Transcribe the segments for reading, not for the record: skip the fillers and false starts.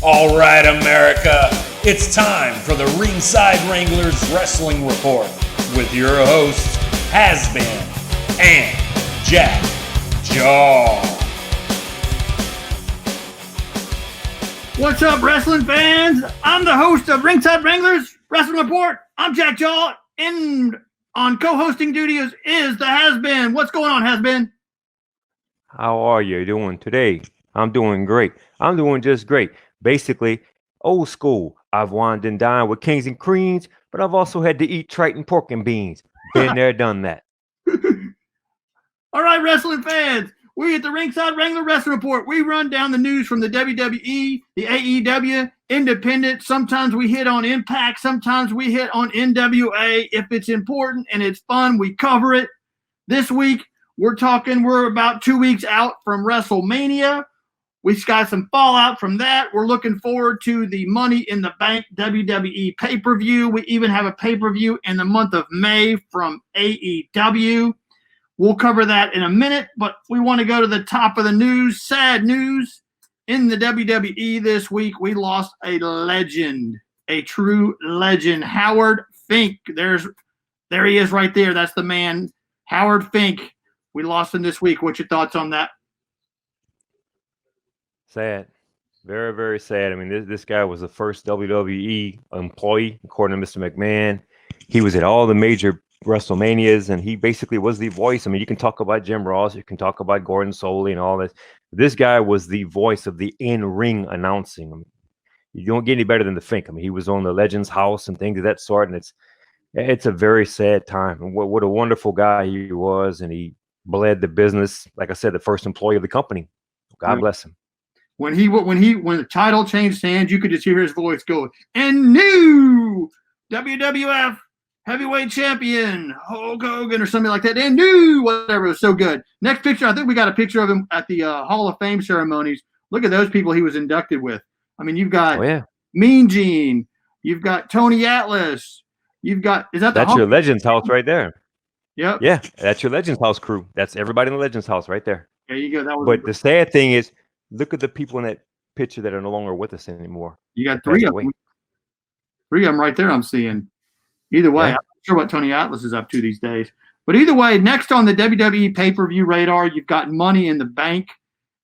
All right, America, it's time for the Ringside Wranglers Wrestling Report with your hosts, Haz-Bin and Jack Jaw. What's up, wrestling fans? I'm the host of Ringside Wranglers Wrestling Report. I'm Jack Jaw, and on co-hosting duties is the Haz-Bin. What's going on, Haz-Bin? How are you doing today? I'm doing great. I'm doing just great. Basically, old school. I've wined and dined with kings and queens, but I've also had to eat Triton pork and beans. Been there, done that. All right, wrestling fans. We at the Ringside Wrangler Wrestling Report. We run down the news from the WWE, the AEW, Independent. Sometimes we hit on Impact. Sometimes we hit on NWA. If it's important and it's fun, we cover it. This week, we're about 2 weeks out from WrestleMania. We've got some fallout from that. We're looking forward to the Money in the Bank WWE pay-per-view. We even have a pay-per-view in the month of May from AEW. We'll cover that in a minute, but we want to go to the top of the news. Sad news in the WWE this week. We lost a legend, a true legend, Howard Fink. There he is right there. That's the man, Howard Fink. We lost him this week. What's your thoughts on that? Sad. Very, very sad. I mean, this guy was the first WWE employee, according to Mr. McMahon. He was at all the major WrestleManias, and he basically was the voice. I mean, you can talk about Jim Ross, you can talk about Gordon Soley and all this. This guy was the voice of the in-ring announcing. I mean, you don't get any better than the Fink. I mean, he was on the Legends House and things of that sort, and it's a very sad time. And what a wonderful guy he was, and he bled the business. Like I said, the first employee of the company. God bless him. When the title changed hands, you could just hear his voice go, and new WWF heavyweight champion Hulk Hogan or something like that, and new whatever. It was so good. Next picture, I think we got a picture of him at the Hall of Fame ceremonies. Look at those people he was inducted with. I mean, you've got Mean Gene, you've got Tony Atlas, you've got that's your Legends House right there. Yep. Yeah, that's your Legends House crew. That's everybody in the Legends House right there. There you go. But the sad thing is, look at the people in that picture that are no longer with us anymore. You got three of them. Three of them right there I'm seeing. Either way, I'm not sure what Tony Atlas is up to these days. But either way, next on the WWE pay-per-view radar, you've got Money in the Bank.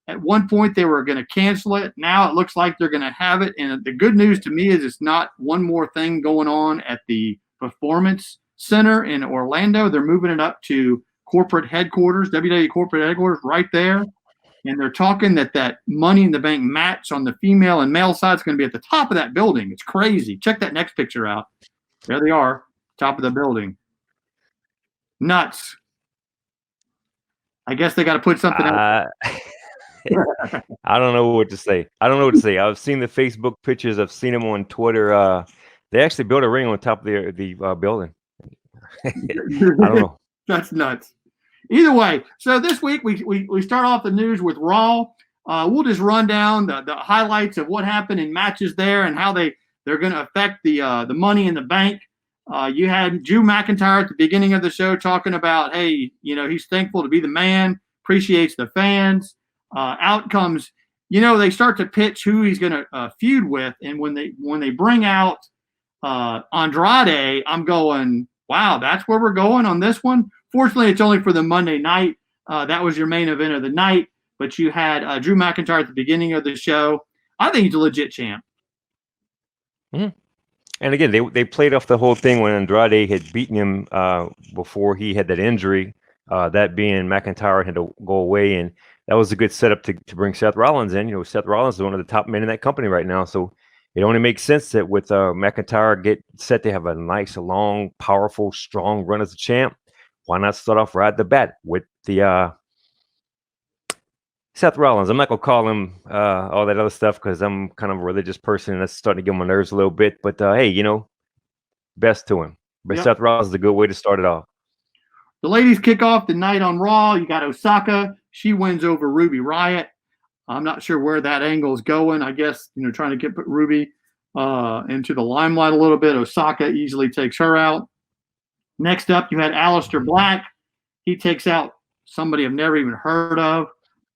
At one point, they were going to cancel it. Now it looks like they're going to have it. And the good news to me is it's not one more thing going on at the Performance Center in Orlando. They're moving it up to corporate headquarters, WWE corporate headquarters right there. And they're talking that Money in the Bank match on the female and male side is going to be at the top of that building. It's crazy. Check that next picture out. There they are, top of the building. Nuts. I guess they got to put something out. I don't know what to say. I've seen the Facebook pictures. I've seen them on Twitter. They actually built a ring on top of the building. I don't know. That's nuts. Either way, so this week we start off the news with Raw. We'll just run down the highlights of what happened in matches there and how they're going to affect the Money in the Bank. You had Drew McIntyre at the beginning of the show talking about, hey, he's thankful to be the man, appreciates the fans. Out comes, they start to pitch who he's going to feud with, and when they bring out Andrade, I'm going, wow, that's where we're going on this one. Fortunately, it's only for the Monday night. That was your main event of the night, but you had Drew McIntyre at the beginning of the show. I think he's a legit champ. Mm-hmm. And again, they played off the whole thing when Andrade had beaten him before he had that injury, that being McIntyre had to go away. And that was a good setup to bring Seth Rollins in. Seth Rollins is one of the top men in that company right now. So it only makes sense that with McIntyre get set to have a nice, long, powerful, strong run as a champ. Why not start off right at the bat with the Seth Rollins? I'm not going to call him all that other stuff because I'm kind of a religious person and that's starting to get on my nerves a little bit. But, hey, best to him. But yep. Seth Rollins is a good way to start it off. The ladies kick off the night on Raw. You got Osaka. She wins over Ruby Riott. I'm not sure where that angle is going. I guess, trying to put Ruby into the limelight a little bit. Osaka easily takes her out. Next up, you had Aleister Black. He takes out somebody I've never even heard of.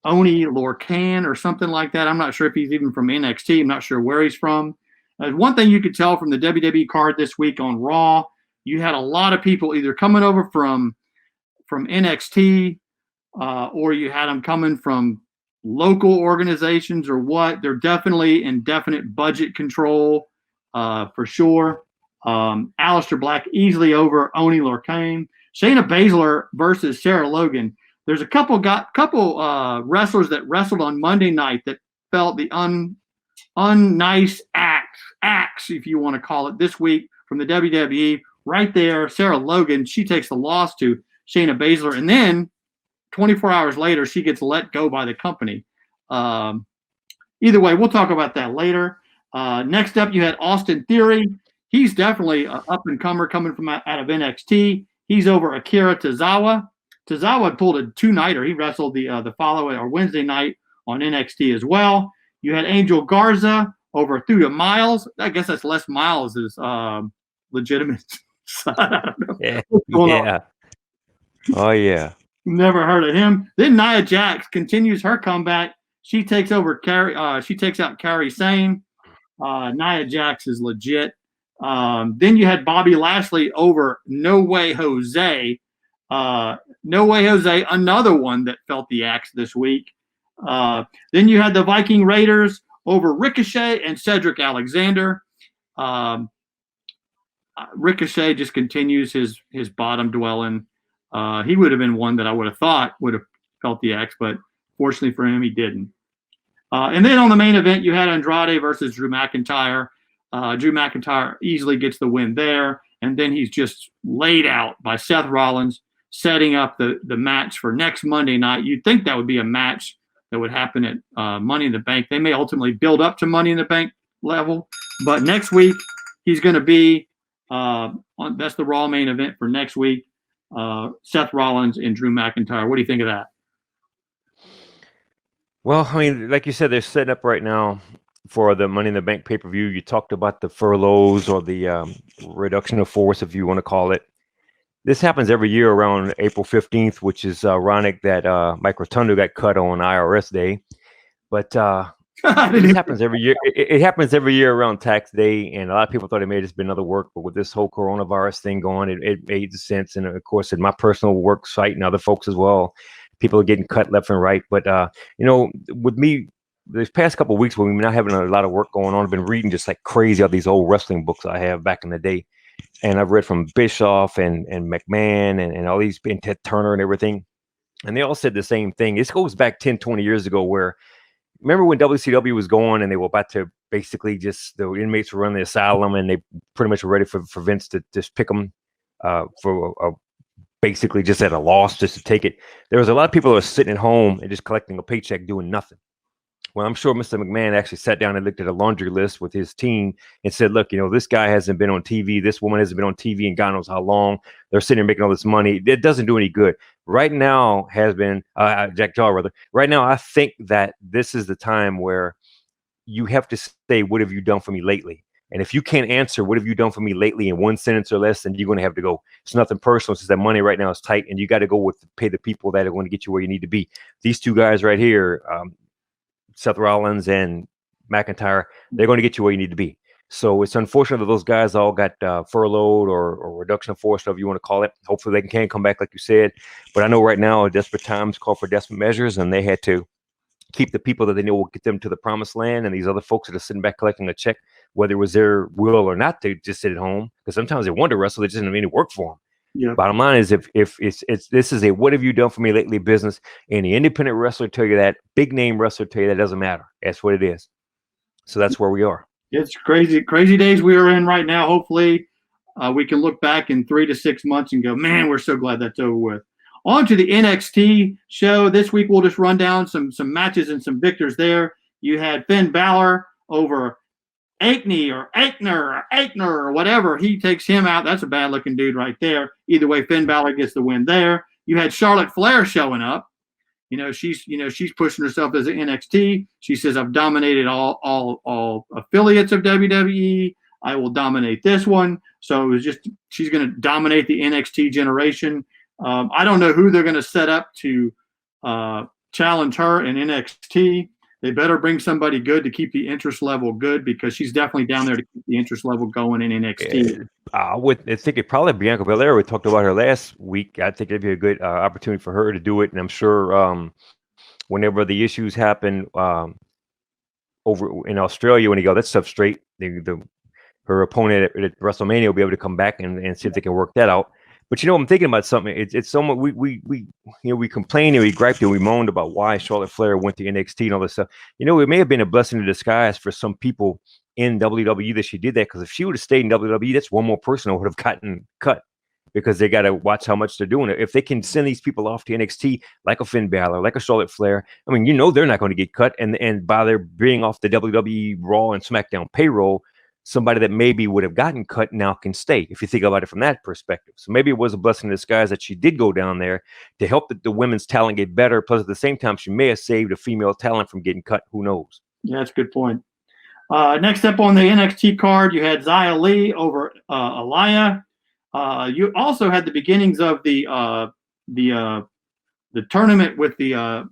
Oni Lorcan or something like that. I'm not sure if he's even from NXT. I'm not sure where he's from. One thing you could tell from the WWE card this week on Raw, you had a lot of people either coming over from NXT or you had them coming from local organizations or what. They're definitely in definite budget control for sure. Aleister Black easily over Oni Lorcan. Shayna Baszler versus Sarah Logan. There's a couple wrestlers that wrestled on Monday night that felt the unnice acts, if you want to call it, this week from the WWE. Right there, Sarah Logan, she takes the loss to Shayna Baszler, and then 24 hours later, she gets let go by the company. Either way, we'll talk about that later. Next up, you had Austin Theory. He's definitely an up-and-comer coming from out of NXT. He's over Akira Tozawa. Tozawa pulled a two-nighter. He wrestled the following or Wednesday night on NXT as well. You had Angel Garza over Thuda Miles. I guess that's Les Miles' legitimate son. I don't know. Yeah. Oh, yeah. Never heard of him. Then Nia Jax continues her comeback. She takes over she takes out Kairi Sane. Nia Jax is legit. Then you had Bobby Lashley over No Way Jose. No Way Jose, another one that felt the axe this week. Then you had the Viking Raiders over Ricochet and Cedric Alexander. Ricochet just continues his bottom dwelling. He would have been one that I would have thought would have felt the axe, but fortunately for him, he didn't. And then on the main event, you had Andrade versus Drew McIntyre. Drew McIntyre easily gets the win there, and then he's just laid out by Seth Rollins, setting up the match for next Monday night. You'd think that would be a match that would happen at Money in the Bank. They may ultimately build up to Money in the Bank level, but next week he's going to be that's the Raw main event for next week. Seth Rollins and Drew McIntyre. What do you think of that? Well, I mean, like you said, they're setting up right now for the Money in the Bank pay-per-view. You talked about the furloughs or the reduction of force, if you want to call it. This happens every year around April 15th, which is ironic that Mike Rotundo got cut on IRS Day. But this happens every year. It happens every year around tax day, and a lot of people thought it may have just been another work. But with this whole coronavirus thing going, it made sense. And, of course, in my personal work site and other folks as well, people are getting cut left and right. But, with me, this past couple of weeks when we're not having a lot of work going on, I've been reading just like crazy all these old wrestling books I have back in the day. And I've read from Bischoff and McMahon and all these, and Ted Turner and everything. And they all said the same thing. This goes back 10, 20 years ago where, remember when WCW was going and they were about to basically just, the inmates were running the asylum and they pretty much were ready for Vince to just pick them for basically just at a loss just to take it. There was a lot of people that were sitting at home and just collecting a paycheck doing nothing. Well, I'm sure Mr. McMahon actually sat down and looked at a laundry list with his team and said, look, this guy hasn't been on TV. This woman hasn't been on TV in God knows how long. They're sitting there making all this money. It doesn't do any good. Right now Jack Jaw, rather. Right now, I think that this is the time where you have to say, what have you done for me lately? And if you can't answer, what have you done for me lately in one sentence or less, then you're going to have to go. It's nothing personal. It's just that money right now is tight, and you got to go pay the people that are going to get you where you need to be. These two guys right here, Seth Rollins and McIntyre, they're going to get you where you need to be. So it's unfortunate that those guys all got furloughed or reduction of force, whatever you want to call it. Hopefully they can come back, like you said. But I know right now, desperate times call for desperate measures, and they had to keep the people that they know will get them to the promised land. And these other folks that are sitting back collecting a check, whether it was their will or not, to just sit at home, because sometimes they want to wrestle, they just didn't have any work for them. Yeah. Bottom line is, if it's this is a what have you done for me lately business, any independent wrestler tell you that, big name wrestler tell you that, doesn't matter. That's what it is. So that's where we are. It's crazy days we are in right now. Hopefully we can look back in 3 to 6 months and go, man, we're so glad that's over with. On to the NXT show. This week we'll just run down some matches and some victors there. You had Finn Balor over Aichner or whatever. He takes him out. That's a bad looking dude right there. Either way, Finn Balor gets the win there. You had Charlotte Flair showing up. She's pushing herself as an NXT. She says, I've dominated all affiliates of WWE. I will dominate this one. So it was just, she's going to dominate the NXT generation. I don't know who they're going to set up to challenge her in NXT. They better bring somebody good to keep the interest level good, because she's definitely down there to keep the interest level going in NXT. I think it probably Bianca Belair. We talked about her last week. I think it'd be a good opportunity for her to do it, and I'm sure whenever the issues happen over in Australia, when you go that stuff straight, her opponent at WrestleMania will be able to come back and see if they can work that out. But I'm thinking about something. It's somewhat we complained and we griped and we moaned about why Charlotte Flair went to NXT and all this stuff. It may have been a blessing in disguise for some people in WWE that she did that, because if she would have stayed in WWE, that's one more person who would have gotten cut, because they got to watch how much they're doing it. If they can send these people off to NXT, like a Finn Balor, like a Charlotte Flair, I mean, they're not going to get cut, and by their being off the WWE Raw and SmackDown payroll, somebody that maybe would have gotten cut now can stay, if you think about it from that perspective. So maybe it was a blessing in disguise that she did go down there to help the women's talent get better. Plus, at the same time, she may have saved a female talent from getting cut. Who knows? Yeah, that's a good point. Next up on the NXT card, you had Xia Li over Aliyah. You also had the beginnings of the tournament with the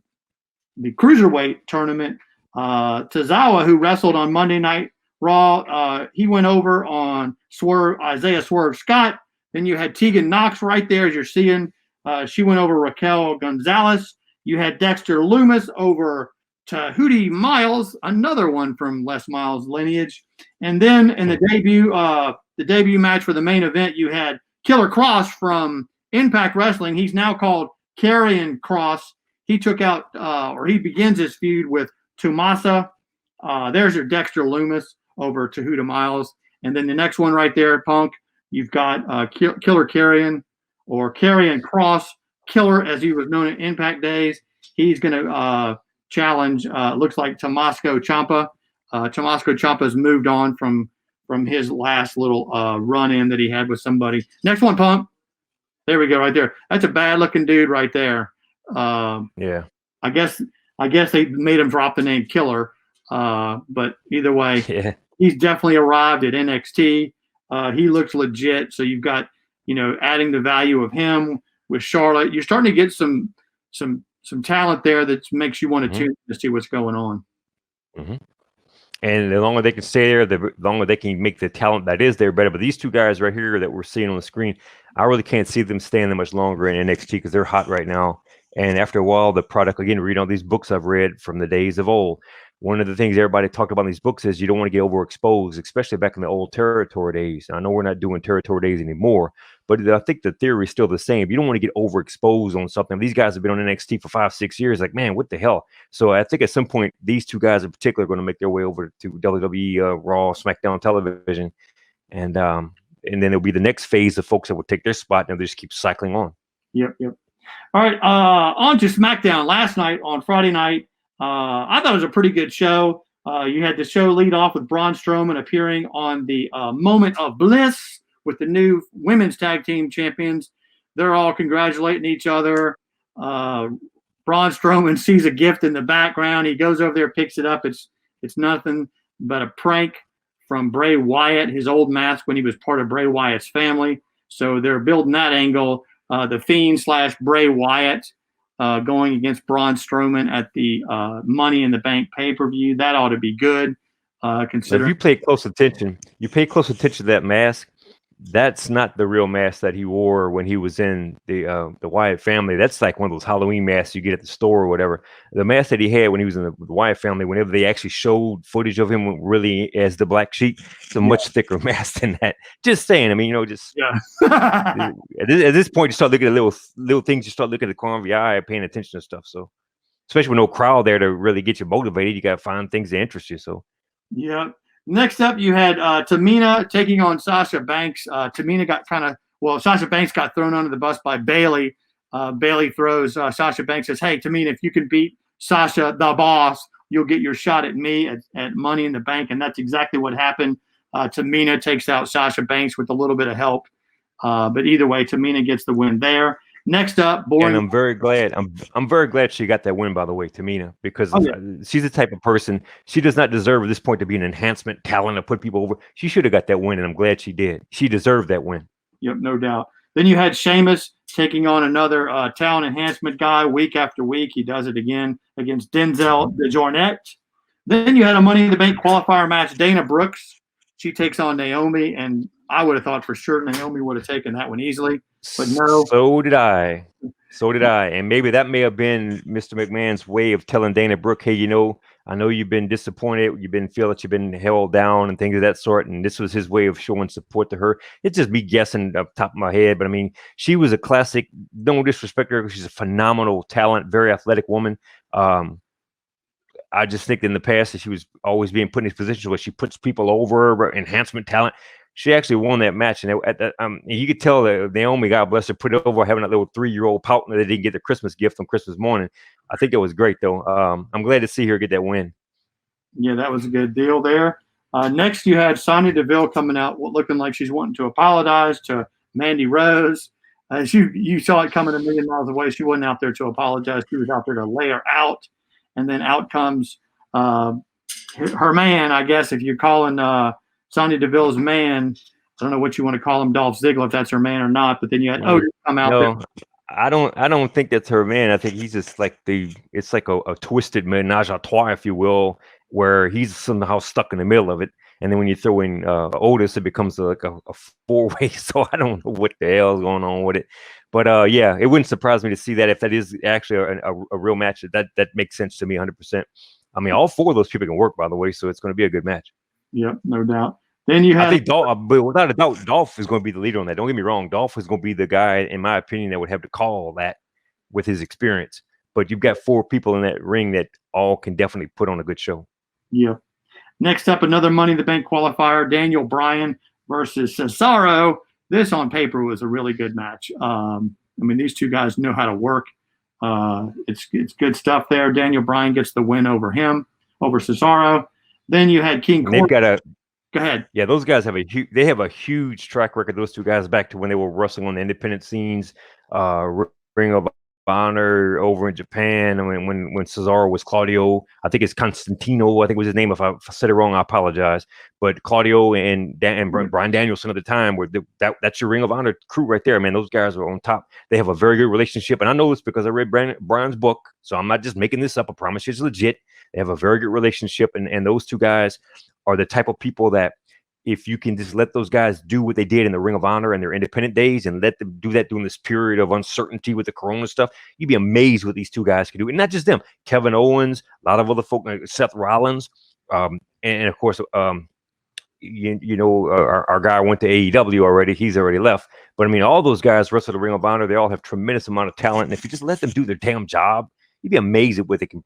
cruiserweight tournament. Tozawa, who wrestled on Monday Night Raw, he went over on Isaiah Swerve Scott. Then you had Tegan Knox right there, as you're seeing. She went over Raquel Gonzalez. You had Dexter Lumis over Tahuti Miles, another one from Les Miles' lineage. And then in the debut match for the main event, you had Killer Cross from Impact Wrestling. He's now called Karrion Kross. He took out, he begins his feud with Tomasa. There's your Dexter Lumis over Tahuti Miles. And then the next one right there, Punk, you've got Killer Karrion, or Karrion Kross, Killer as he was known in Impact days. He's going to challenge, looks like Tommaso Ciampa. Tommaso Ciampa's moved on from his last little run-in that he had with somebody. Next one, Punk. There we go, right there. That's a bad-looking dude right there. Yeah. I guess they made him drop the name Killer. But either way, yeah, he's definitely arrived at NXT. He looks legit. So you've got, adding the value of him with Charlotte. You're starting to get some talent there that makes you want to tune to see what's going on. Mm-hmm. And the longer they can stay there, the longer they can make the talent that is there better. But these two guys right here that we're seeing on the screen, I really can't see them staying there much longer in NXT, because they're hot right now. And after a while, the product, again, reading all these books I've read from the days of old, one of the things everybody talked about in these books is you don't want to get overexposed, especially back in the old territory days. I know we're not doing territory days anymore, but I think the theory is still the same. You don't want to get overexposed on something. These guys have been on NXT for 5-6 years. Like, man, what the hell? So I think at some point, these two guys in particular are going to make their way over to WWE Raw, SmackDown television. And then it'll be the next phase of folks that will take their spot, and they'll just keep cycling on. Yep. All right, on to SmackDown last night on Friday night. I thought it was a pretty good show. You had the show lead off with Braun Strowman appearing on the Moment of Bliss with the new women's tag team champions. They're all congratulating each other. Braun Strowman sees a gift in the background. He goes over there, picks it up. It's nothing but a prank from Bray Wyatt, his old mask when he was part of Bray Wyatt's family. So they're building that angle. The Fiend / Bray Wyatt going against Braun Strowman at the Money in the Bank pay-per-view. That ought to be good. Considering if you pay close attention to that mask, that's not the real mask that he wore when he was in the Wyatt family. That's like one of those Halloween masks you get at the store or whatever. The mask that he had when he was in the Wyatt family, whenever they actually showed footage of him really as the Black Sheep, it's a much thicker mask than that. Just saying. I mean, at this point, you start looking at little things. You start looking at the corner of your eye, paying attention to stuff. So, especially with no crowd there to really get you motivated, you got to find things that interest you. So, yeah. Next up, you had Tamina taking on Sasha Banks. Tamina Sasha Banks got thrown under the bus by Bayley. Bayley throws Sasha Banks, says, "Hey, Tamina, if you can beat Sasha, the boss, you'll get your shot at me at Money in the Bank." And that's exactly what happened. Tamina takes out Sasha Banks with a little bit of help. But either way, Tamina gets the win there. Next up, and I'm very glad. I'm very glad she got that win, by the way, Tamina, because she's the type of person. She does not deserve at this point to be an enhancement talent to put people over. She should have got that win, and I'm glad she did. She deserved that win. Yep, no doubt. Then you had Sheamus taking on another talent enhancement guy week after week. He does it again against Denzel DeJournette. Then you had a Money in the Bank qualifier match. Dana Brooks, she takes on Naomi, and I would have thought for sure Naomi would have taken that one easily, but no. So did I. And maybe that may have been Mr. McMahon's way of telling Dana Brooke, hey, I know you've been disappointed. Feel that you've been held down and things of that sort. And this was his way of showing support to her. It's just me guessing off the top of my head. But I mean, she was a classic. Don't disrespect her. She's a phenomenal talent, very athletic woman. I just think in the past that she was always being put in these positions where she puts people over, enhancement talent. She actually won that match, and you could tell that Naomi, God bless her, put it over having that little 3-year-old pouting that they didn't get their Christmas gift on Christmas morning. I think that was great, though. I'm glad to see her get that win. Yeah, that was a good deal there. Next, you had Sonya Deville coming out looking like she's wanting to apologize to Mandy Rose. You saw it coming a million miles away. She wasn't out there to apologize. She was out there to lay her out. And then out comes her man, I guess, if you're calling Sonya Deville's man. I don't know what you want to call him, Dolph Ziggler, if that's her man or not. But then you had Otis come out there. I don't think that's her man. I think he's just like it's like a twisted menage a trois, if you will, where he's somehow stuck in the middle of it. And then when you throw in Otis, it becomes like a 4-way. So I don't know what the hell is going on with it. But yeah, it wouldn't surprise me to see that if that is actually a real match. That makes sense to me 100%. I mean, all 4 of those people can work, by the way, so it's going to be a good match. Yep, no doubt. Then you have, I think but without a doubt, Dolph is going to be the leader on that. Don't get me wrong. Dolph is going to be the guy, in my opinion, that would have to call that with his experience. But you've got 4 people in that ring that all can definitely put on a good show. Yeah. Next up, another Money in the Bank qualifier, Daniel Bryan versus Cesaro. This on paper was a really good match. I mean, these two guys know how to work. It's good stuff there. Daniel Bryan gets the win over Cesaro. Then you had King Corbin. Go ahead. Yeah, those guys have a huge track record. Those 2 guys back to when they were wrestling on the independent scenes, Ring of Honor over in Japan. I mean, when Cesaro was Claudio, I think it's Constantino. I think was his name. If I said it wrong, I apologize. But Claudio and Bryan Danielson at the time were that's your Ring of Honor crew right there, man. Those guys are on top. They have a very good relationship, and I know this because I read Bryan's book, so I'm not just making this up. I promise you, it's legit. They have a very good relationship, and those 2 guys are the type of people that if you can just let those guys do what they did in the Ring of Honor and their independent days and let them do that during this period of uncertainty with the Corona stuff, you'd be amazed what these 2 guys can do. And not just them, Kevin Owens, a lot of other folk, Seth Rollins, and of course, our guy went to AEW already. He's already left. But I mean, all those guys wrestle the Ring of Honor. They all have tremendous amount of talent. And if you just let them do their damn job, you'd be amazed at what they can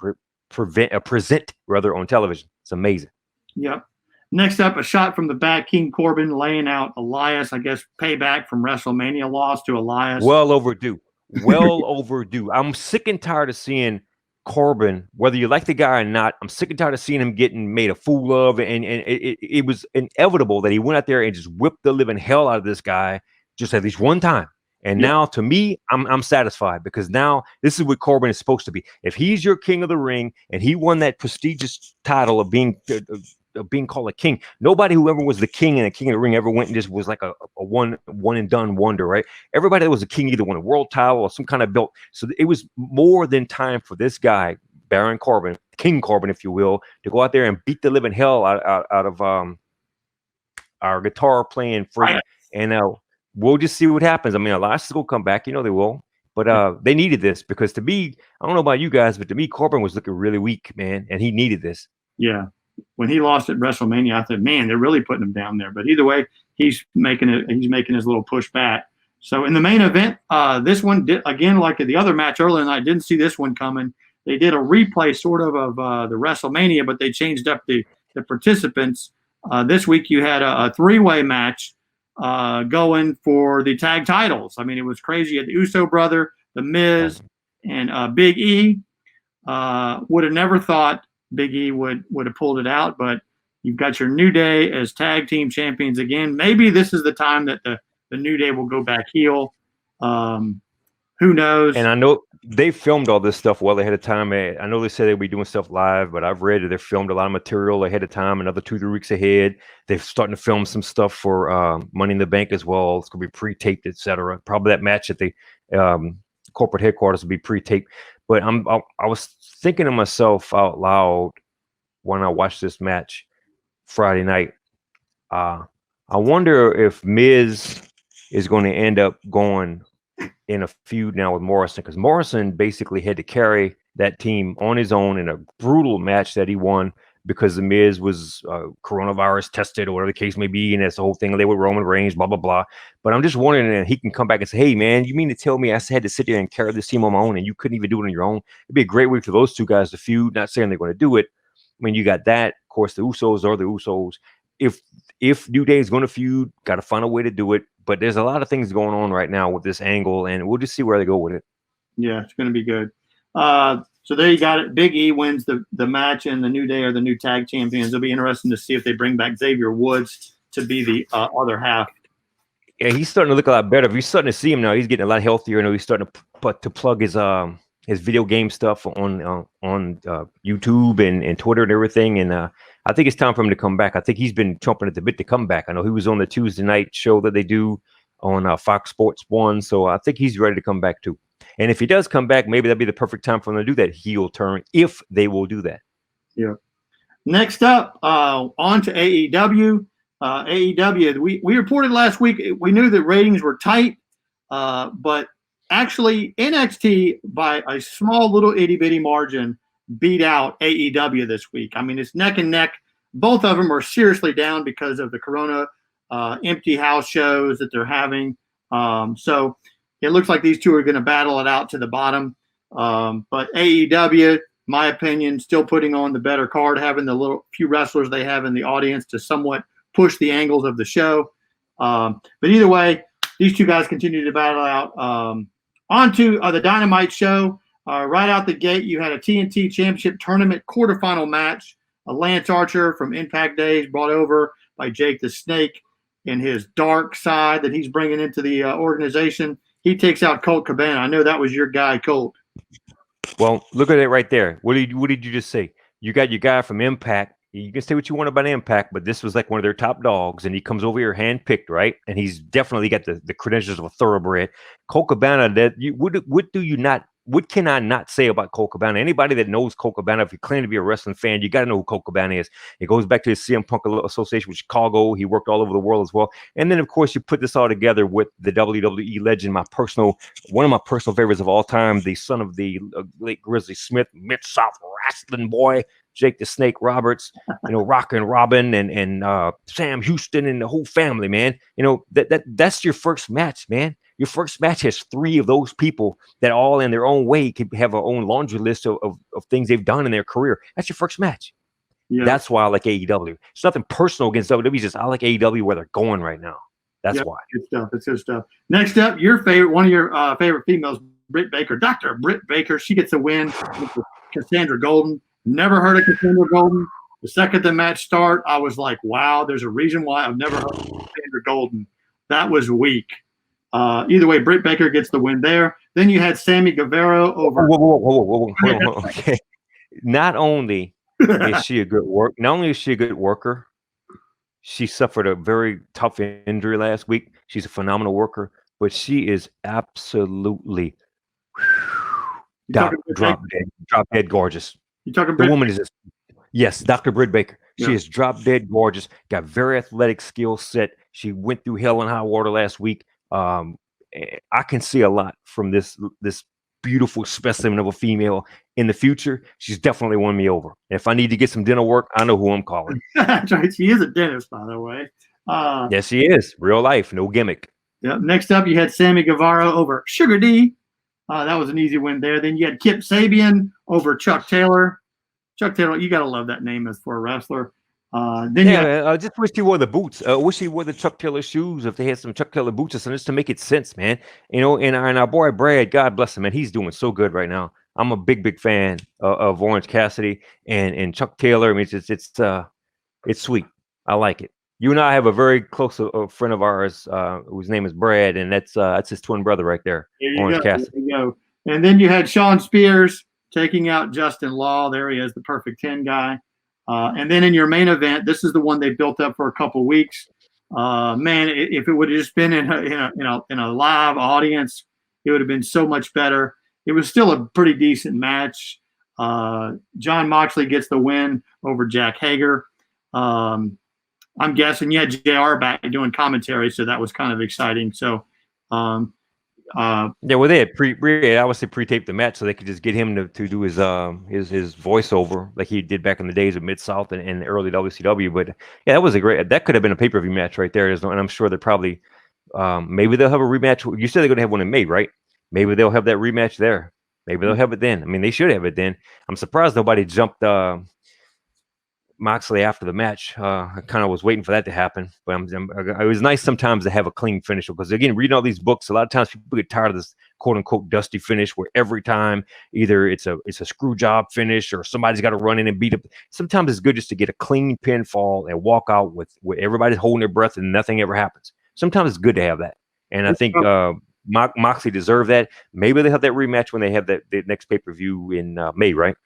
present on television. It's amazing. Yep. Next up, a shot from the back. King Corbin laying out Elias. I guess payback from WrestleMania loss to Elias. Well overdue. I'm sick and tired of seeing Corbin, whether you like the guy or not. I'm sick and tired of seeing him getting made a fool of. And it was inevitable that he went out there and just whipped the living hell out of this guy just at least one time. And now, to me, I'm satisfied because now this is what Corbin is supposed to be. If he's your king of the ring and he won that prestigious title of being called a king, nobody who ever was the king and a king of the ring ever went and just was like a one and done wonder, right? Everybody that was a king either won a world title or some kind of belt. So it was more than time for this guy, Baron Corbin, King Corbin, if you will, to go out there and beat the living hell out of our guitar playing freak. Right. And we'll just see what happens. I mean, Elias will come back. They will. But they needed this because to me, I don't know about you guys, but to me, Corbin was looking really weak, man. And he needed this. Yeah. When he lost at WrestleMania, I thought, man, they're really putting him down there. But either way, he's making his little push back. So in the main event, this one did, again, like the other match earlier in the night, I didn't see this one coming. They did a replay sort of the WrestleMania, but they changed up the participants. This week you had a 3-way match going for the tag titles. I mean, it was crazy. You had the Uso brother, the Miz, and Big E. Would have never thought Big E would have pulled it out, but you've got your New Day as tag team champions again. Maybe this is the time that the New Day will go back heel. Who knows? And I know they filmed all this stuff well ahead of time. I know they said they'll be doing stuff live, but I've read that they filmed a lot of material ahead of time, another 2-3 weeks ahead. They're starting to film some stuff for Money in the Bank as well. It's going to be pre-taped, etc. Probably that match at the corporate headquarters will be pre-taped. But I was thinking to myself out loud when I watched this match Friday night. I wonder if Miz is going to end up going in a feud now with Morrison, because Morrison basically had to carry that team on his own in a brutal match that he won because the Miz was coronavirus tested or whatever the case may be, and that's the whole thing. They were Roman Reigns, blah blah blah. But I'm just wondering if he can come back and say, "Hey man, you mean to tell me I had to sit there and carry this team on my own, and you couldn't even do it on your own?" It'd be a great way for those two guys to feud. Not saying they're going to do it. I mean, you got that. Of course, the Usos are the Usos. If New Day is going to feud, got to find a way to do it. But there's a lot of things going on right now with this angle, and we'll just see where they go with it. Yeah, it's going to be good. So there you got it. Big E wins the match, and the New Day are the new tag champions. It'll be interesting to see if they bring back Xavier Woods to be the other half. Yeah, he's starting to look a lot better. You're starting to see him now. He's getting a lot healthier. He's starting to plug his video game stuff on YouTube and Twitter and everything. And I think it's time for him to come back. I think he's been chomping at the bit to come back. I know he was on the Tuesday night show that they do on Fox Sports 1. So I think he's ready to come back too. And if he does come back, maybe that'd be the perfect time for him to do that heel turn, if they will do that. Yeah. Next up, on to AEW. AEW, we reported last week, we knew that ratings were tight, but actually NXT, by a small little itty-bitty margin, beat out AEW this week. I mean, it's neck and neck. Both of them are seriously down because of the corona empty house shows that they're having. So it looks like these two are going to battle it out to the bottom. But AEW, my opinion, still putting on the better card, having the little few wrestlers they have in the audience to somewhat push the angles of the show. But either way, these two guys continue to battle out. On to the Dynamite show. Right out the gate, you had a TNT Championship Tournament quarterfinal match. Lance Archer from Impact Days, brought over by Jake the Snake in his dark side that he's bringing into the organization. He takes out Colt Cabana. I know that was your guy, Colt. Well, look at it right there. What did you just say? You got your guy from Impact. You can say what you want about Impact, but this was like one of their top dogs, and he comes over here handpicked, right? And he's definitely got the credentials of a thoroughbred. Colt Cabana, what can I not say about Colt Cabana? Anybody that knows Colt Cabana, if you claim to be a wrestling fan, you got to know who Colt Cabana is. It goes back to his CM Punk association with Chicago. He worked all over the world as well. And then, of course, you put this all together with the WWE legend, one of my personal favorites of all time, the son of the late Grizzly Smith, Mid-South wrestling boy, Jake the Snake Roberts, Rockin' Robin and Sam Houston and the whole family, man. That's your first match, man. Your first match has 3 of those people that all in their own way could have their own laundry list of things they've done in their career. That's your first match. Yeah. That's why I like AEW. It's nothing personal against WWE. It's just I like AEW where they're going right now. That's why. Good stuff. It's good stuff. Next up, one of your favorite females, Britt Baker. Dr. Britt Baker. She gets a win with Cassandra Golden. Never heard of Cassandra Golden. The second the match started, I was like, wow, there's a reason why I've never heard of Cassandra Golden. That was weak. Either way, Britt Baker gets the win there. Then you had Sammy Guevara over. Whoa. Okay. Not only is she a good worker, she suffered a very tough injury last week. She's a phenomenal worker, but she is absolutely drop dead gorgeous. You talking the woman is just, yes, Dr. Britt Baker. She is drop dead gorgeous, got very athletic skill set. She went through hell and high water last week. I can see a lot from this beautiful specimen of a female in the future. She's definitely won me over. If I need to get some dental work, I know who I'm calling. That's right. She is a dentist, by the way. Yes, she is. Real life, no gimmick. Yeah. Next up, you had Sammy Guevara over Sugar D. That was an easy win there. Then you had Kip Sabian over Chuck Taylor. Chuck Taylor, you got to love that name as for a wrestler. I just wish he wore the boots. Wish he wore the Chuck Taylor shoes. If they had some Chuck Taylor boots or something, just to make it sense, man. And our boy Brad, God bless him, man. He's doing so good right now. I'm a big fan of Orange Cassidy and Chuck Taylor. I mean, it's sweet. I like it. You and I have a very close friend of ours whose name is Brad, and that's his twin brother right there, There you Orange go. Cassidy. There you go. And then you had Sean Spears taking out Justin Law. There he is, the perfect 10 guy. And then in your main event, this is the one they built up for a couple of weeks. Man, if it would have just been in a live audience, it would have been so much better. It was still a pretty decent match. John Moxley gets the win over Jack Hager. I'm guessing you had JR back doing commentary, so that was kind of exciting. So, yeah, well, they had obviously pre-taped the match so they could just get him to do his voiceover like he did back in the days of Mid-South and early WCW. But yeah, that could have been a pay-per-view match right there. And I'm sure they're probably maybe they'll have a rematch. You said they're going to have one in May, right? Maybe they'll have that rematch there. Maybe they'll have it then. I mean, they should have it then. I'm surprised nobody jumped Moxley after the match. I kind of was waiting for that to happen, but it was nice sometimes to have a clean finish because, again, reading all these books, a lot of times people get tired of this quote unquote dusty finish where every time either it's a screw job finish or somebody's got to run in and beat up. Sometimes it's good just to get a clean pinfall and walk out with everybody holding their breath and nothing ever happens. Sometimes it's good to have that, and I think Moxley deserved that. Maybe they have that rematch when they have the next pay-per-view in May, right?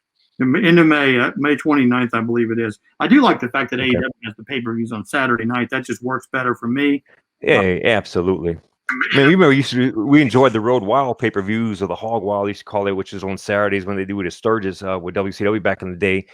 End of May, May 29th, I believe it is. I do like the fact that AEW has the pay-per-views on Saturday night. That just works better for me. Yeah, absolutely. I mean, we enjoyed the Road Wild pay-per-views or the Hog Wild, they used to call it, which is on Saturdays when they do it at Sturgis with WCW back in the day.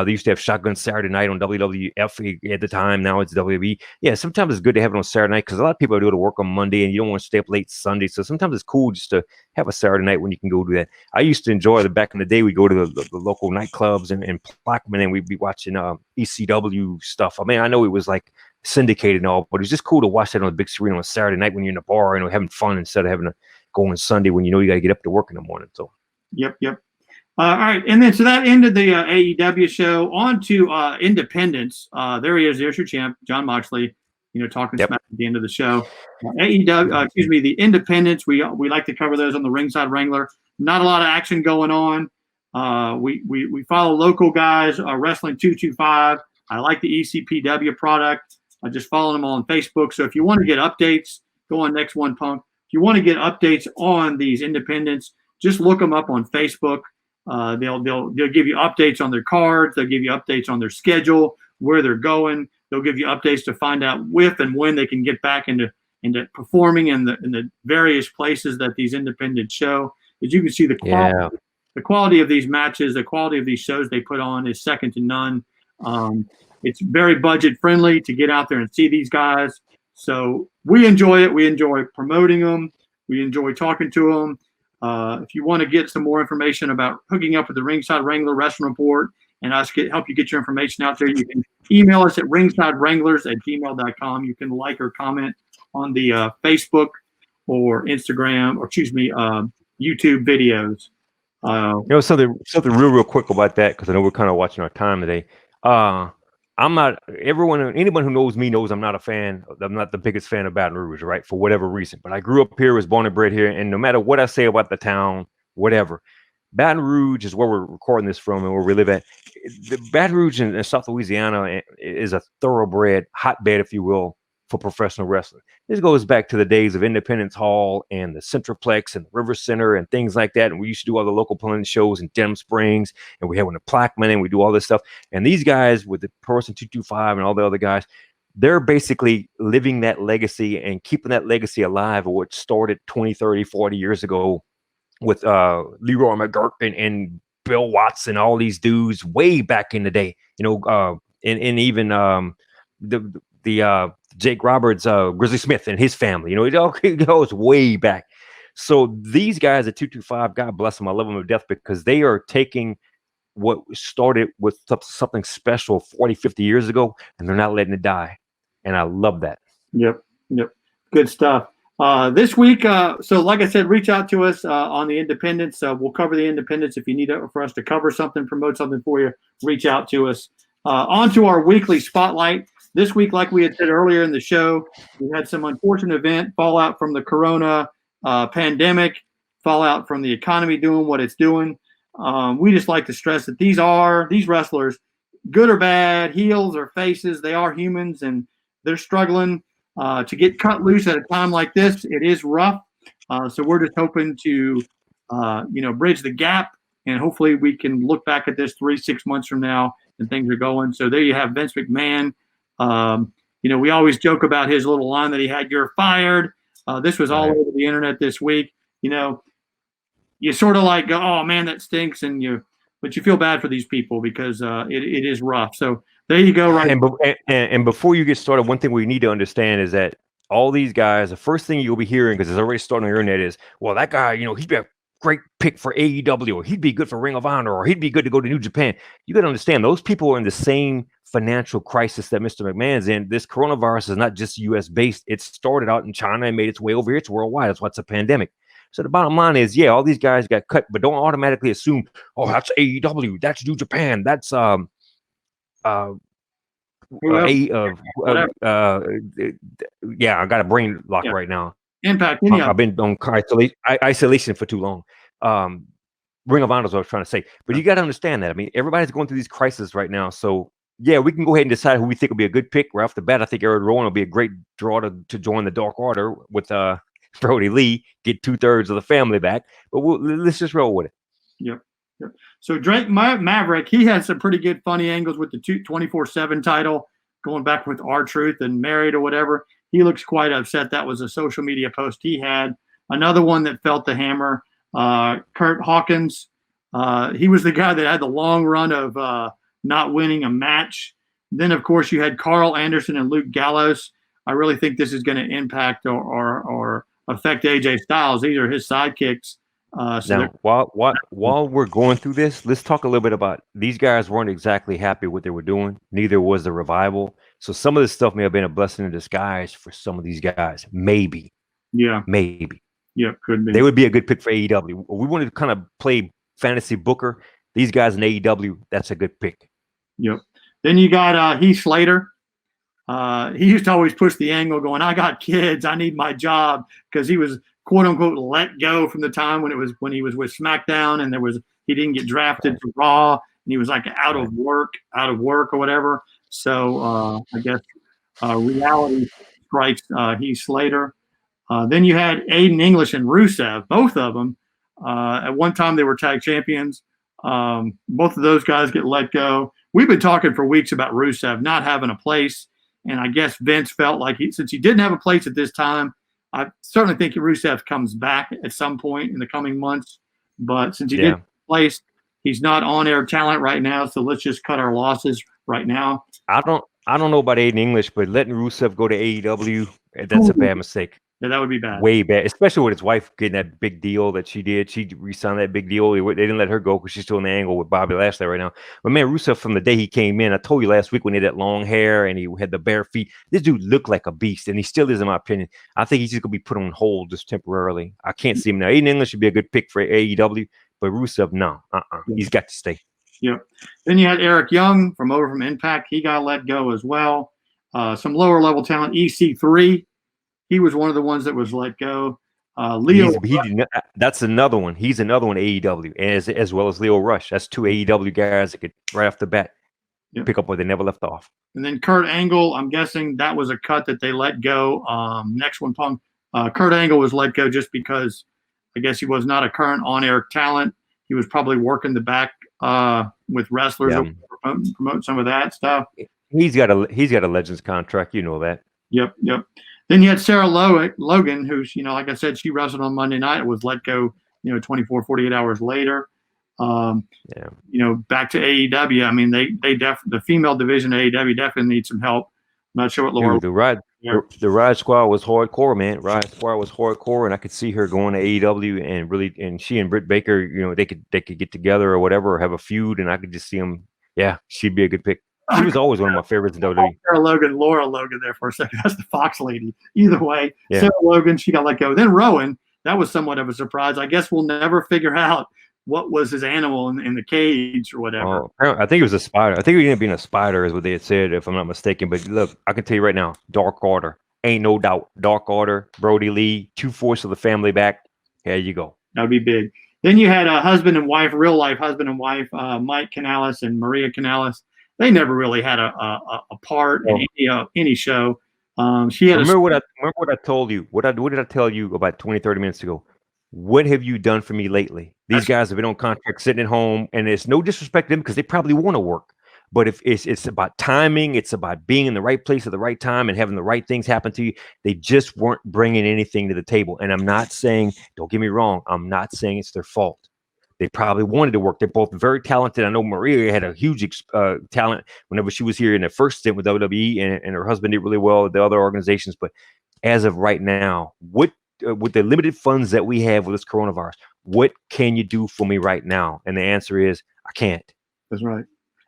They used to have Shotgun Saturday Night on WWF at the time. Now it's WWE. Yeah, sometimes it's good to have it on Saturday night because a lot of people do to work on Monday and you don't want to stay up late Sunday. So sometimes it's cool just to have a Saturday night when you can go do that. I used to enjoy it back in the day. We go to the local nightclubs and Plaquemine and we'd be watching ECW stuff. I mean, I know it was like syndicated and all, but it's just cool to watch that on a big screen on a Saturday night when you're in a bar and having fun instead of having to go on Sunday when you know you got to get up to work in the morning. So, yep. All right, and then so that ended the AEW show. On to Independence. There he is. There's your champ, John Moxley. Talking smack at the end of the show. AEW, the Independence. We like to cover those on the Ringside Wrangler. Not a lot of action going on. We follow local guys. Wrestling 225. I like the ECPW product. I just follow them all on Facebook. So if you want to get updates, go on Next One Punk. If you want to get updates on these independents, just look them up on Facebook. They'll give you updates on their cards. They'll give you updates on their schedule, where they're going. They'll give you updates to find out if and when they can get back into performing in the various places that these independents show. As you can see, the quality of these matches, the quality of these shows they put on is second to none. It's very budget friendly to get out there and see these guys. So we enjoy it. We enjoy promoting them. We enjoy talking to them. If you want to get some more information about hooking up with the Ringside Wrangler Wrestling Report and us help you get your information out there, you can email us at ringsidewranglers@gmail.com. You can like or comment on the Facebook or Instagram or YouTube videos. Something real quick about that because I know we're kind of watching our time today. Anyone who knows me knows I'm not the biggest fan of Baton Rouge, right? For whatever reason. But I grew up here, was born and bred here, and no matter what I say about the town, whatever, Baton Rouge is where we're recording this from and where we live at. The Baton Rouge in South Louisiana is a thoroughbred hotbed, if you will, for professional wrestling. This goes back to the days of Independence Hall and the Centroplex and the River Center and things like that. And we used to do all the local pulling shows in Denham Springs, and we had one in Plaquemine, and we do all this stuff. And these guys with the Person 225 and all the other guys, they're basically living that legacy and keeping that legacy alive of what started 20, 30, 40 years ago with Leroy McGurk and Bill Watts and all these dudes way back in the day, and even the Jake Roberts, Grizzly Smith and his family, it goes way back. So these guys at 225, God bless them, I love them to death because they are taking what started with something special 40, 50 years ago, and they're not letting it die. And I love that. Yep. Good stuff. This week, so like I said, reach out to us on the independents. We'll cover the independents. If you need for us to cover something, promote something for you, reach out to us. On to our weekly spotlight. This week, like we had said earlier in the show, we had some unfortunate event, fallout from the corona pandemic, fallout from the economy doing what it's doing. We just like to stress that these wrestlers, good or bad, heels or faces, they are humans, and they're struggling to get cut loose at a time like this. It is rough. So we're just hoping to, bridge the gap, and hopefully we can look back at this 3-6 months from now and things are going. So there you have Vince McMahon. We always joke about his little line that he had, "You're fired." This was all over the internet this week. You sort of like go, "Oh man, that stinks," but you feel bad for these people because it is rough. So there you go. Right. And before you get started, one thing we need to understand is that all these guys, the first thing you'll be hearing, because it's already starting on the internet, is, well, that guy, he'd be a great pick for AEW, or he'd be good for Ring of Honor, or he'd be good to go to New Japan. You got to understand, those people are in the same financial crisis that Mr. McMahon's in. This coronavirus is not just US based. It started out in China and made its way over here. It's worldwide. That's why it's a pandemic. So the bottom line is, all these guys got cut, but don't automatically assume, oh, that's AEW, that's New Japan, that's I got a brain lock right now. Impact. I've been on isolation for too long. Ring of Honor is what I was trying to say. But you got to understand that. I mean, everybody's going through these crises right now. So, we can go ahead and decide who we think will be a good pick right off the bat. I think Eric Rowan will be a great draw to join the Dark Order with Brody Lee, get 2/3 of the family back. But let's just roll with it. Yep. So Drake Maverick, he had some pretty good funny angles with the 24/7 title, going back with R-Truth and Married or whatever. He looks quite upset. That was a social media post he had. Another one that felt the hammer, Kurt Hawkins. He was the guy that had the long run of not winning a match. Then, of course, you had Carl Anderson and Luke Gallows. I really think this is going to impact or affect AJ Styles. These are his sidekicks. Now, while we're going through this, let's talk a little bit about these guys weren't exactly happy with what they were doing. Neither was the Revival. So some of this stuff may have been a blessing in disguise for some of these guys. Maybe. Yeah. Maybe. Yeah, could be. They would be a good pick for AEW. We wanted to kind of play fantasy booker. These guys in AEW, that's a good pick. Yep. Then you got Heath Slater. He used to always push the angle going, "I got kids, I need my job," because he was quote unquote let go from the time when he was with SmackDown, and he didn't get drafted to Raw, and he was like out of work or whatever. So I guess reality strikes Heath Slater. Then you had Aiden English and Rusev, both of them. At one time they were tag champions. Both of those guys get let go. We've been talking for weeks about Rusev not having a place, and I guess Vince felt like since he didn't have a place at this time, I certainly think Rusev comes back at some point in the coming months. But since he didn't have a place, he's not on-air talent right now, so let's just cut our losses right now. I don't know about Aiden English, but letting Rusev go to AEW, that's a bad mistake. Yeah, that would be bad. Way bad, especially with his wife getting that big deal that she did. She re-signed that big deal. They didn't let her go because she's still in the angle with Bobby Lashley right now. But man, Rusev, from the day he came in, I told you last week when he had that long hair and he had the bare feet, this dude looked like a beast, and he still is, in my opinion. I think he's just going to be put on hold just temporarily. I can't see him now. Aiden English should be a good pick for AEW, but Rusev, no. He's got to stay. Yep. Then you had Eric Young from Impact. He got let go as well. Some lower level talent, EC3. He was one of the ones that was let go. Leo, that's another one. He's another one AEW, as well as Leo Rush. That's two AEW guys that could right off the bat pick up where they never left off. And then Kurt Angle, I'm guessing that was a cut that they let go. Next one, Punk. Kurt Angle was let go just because I guess he was not a current on-air talent. He was probably working the back with wrestlers to promote some of that stuff. He's got a Legends contract, you know that. Yep. Then you had Sarah Logan, who's, like I said, she wrestled on Monday night. It was let go, 24, 48 hours later. Back to AEW. I mean, the female division of AEW definitely needs some help. I'm not sure what Laura. The Ride Squad was hardcore, man. Ride Squad was hardcore, and I could see her going to AEW and she and Britt Baker, they could get together or whatever, or have a feud, and I could just see them. Yeah, she'd be a good pick. She was always one of my favorites in WWE. Laura Logan there for a second. That's the Fox lady. Either way, Sarah Logan, she got let go. Then Rowan, that was somewhat of a surprise. I guess we'll never figure out what was his animal in the cage or whatever. I think it was a spider. I think he ended up being a spider is what they had said, if I'm not mistaken. But look, I can tell you right now, Dark Order. Ain't no doubt. Dark Order, Brody Lee, 2/4 of the family back. There you go. That would be big. Then you had a husband and wife, real life husband and wife, Mike Canales and Maria Canales. They never really had a part in any show. She had remember what I told you. What did I tell you about 20, 30 minutes ago? What have you done for me lately? These guys have been on contract, sitting at home, and it's no disrespect to them because they probably want to work. But if it's about timing, it's about being in the right place at the right time and having the right things happen to you. They just weren't bringing anything to the table. And I'm not saying, don't get me wrong, I'm not saying it's their fault. They probably wanted to work. They're both very talented. I know Maria had a huge talent whenever she was here in the first stint with WWE, and her husband did really well with the other organizations. But as of right now, with the limited funds that we have with this coronavirus, what can you do for me right now? And the answer is, I can't. That's right.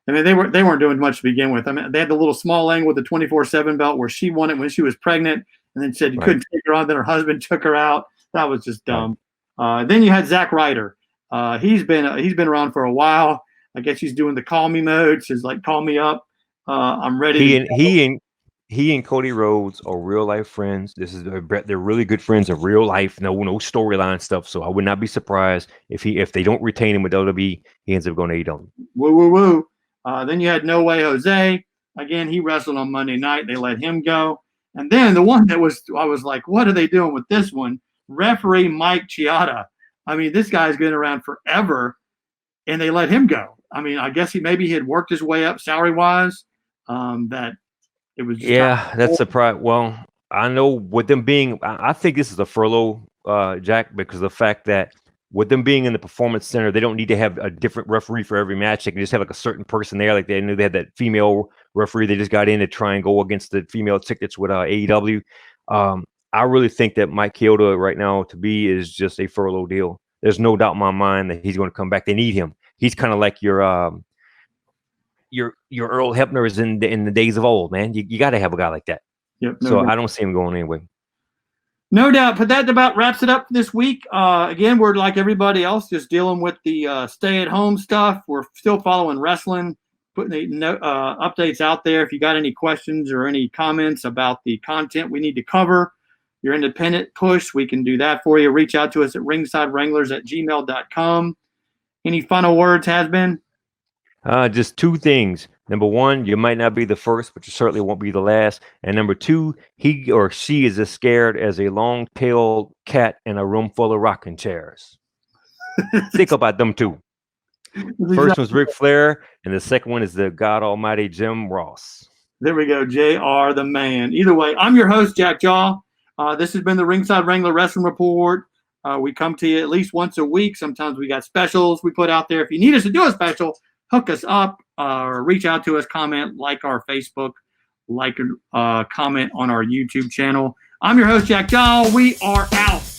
I mean, they weren't doing much to begin with. I mean, they had the little small angle with the 24/7 belt where she won it when she was pregnant, and then said you couldn't take her on. Then her husband took her out. That was just dumb. Then you had Zack Ryder. He's been around for a while. I guess he's doing the call me mode. She's like, call me up. I'm ready. He and Cody Rhodes are real life friends. They're really good friends in real life. No storyline stuff. So I would not be surprised if they don't retain him with WWE, he ends up going to AEW. Woo woo woo. Then you had No Way Jose. Again, he wrestled on Monday night. They let him go. And then the one I was like, what are they doing with this one? Referee Mike Chioda. I mean, this guy's been around forever, and they let him go. I mean, I guess he had worked his way up salary wise. That it was. That's surprising. Well, I know with them being, I think this is a furlough, Jack, because of the fact that with them being in the Performance Center, they don't need to have a different referee for every match. They can just have like a certain person there. Like they knew they had that female referee. They just got in to try and go against the female tickets with AEW. I really think that Mike Chioda right now is just a furlough deal. There's no doubt in my mind that he's going to come back. They need him. He's kind of like your Earl Hebner is in the days of old, man. You got to have a guy like that. Yep. I don't see him going anyway. No doubt. But that about wraps it up this week. Again, we're like everybody else, just dealing with the stay-at-home stuff. We're still following wrestling, putting the updates out there. If you got any questions or any comments about the content we need to cover, your independent push, we can do that for you. Reach out to us at ringsidewranglers@gmail.com. Any final words, Haz-Bin? Just two things. Number one, you might not be the first, but you certainly won't be the last. And number two, he or she is as scared as a long-tailed cat in a room full of rocking chairs. Think about them two. First one's Ric Flair, and the second one is the God Almighty Jim Ross. There we go, JR the man. Either way, I'm your host, Jack Jaw. This has been the Ringside Wrangler Wrestling Report. We come to you at least once a week. Sometimes we got specials we put out there. If you need us to do a special, hook us up or reach out to us, comment, like our Facebook, comment on our YouTube channel. I'm your host, Jack Jaw. We are out.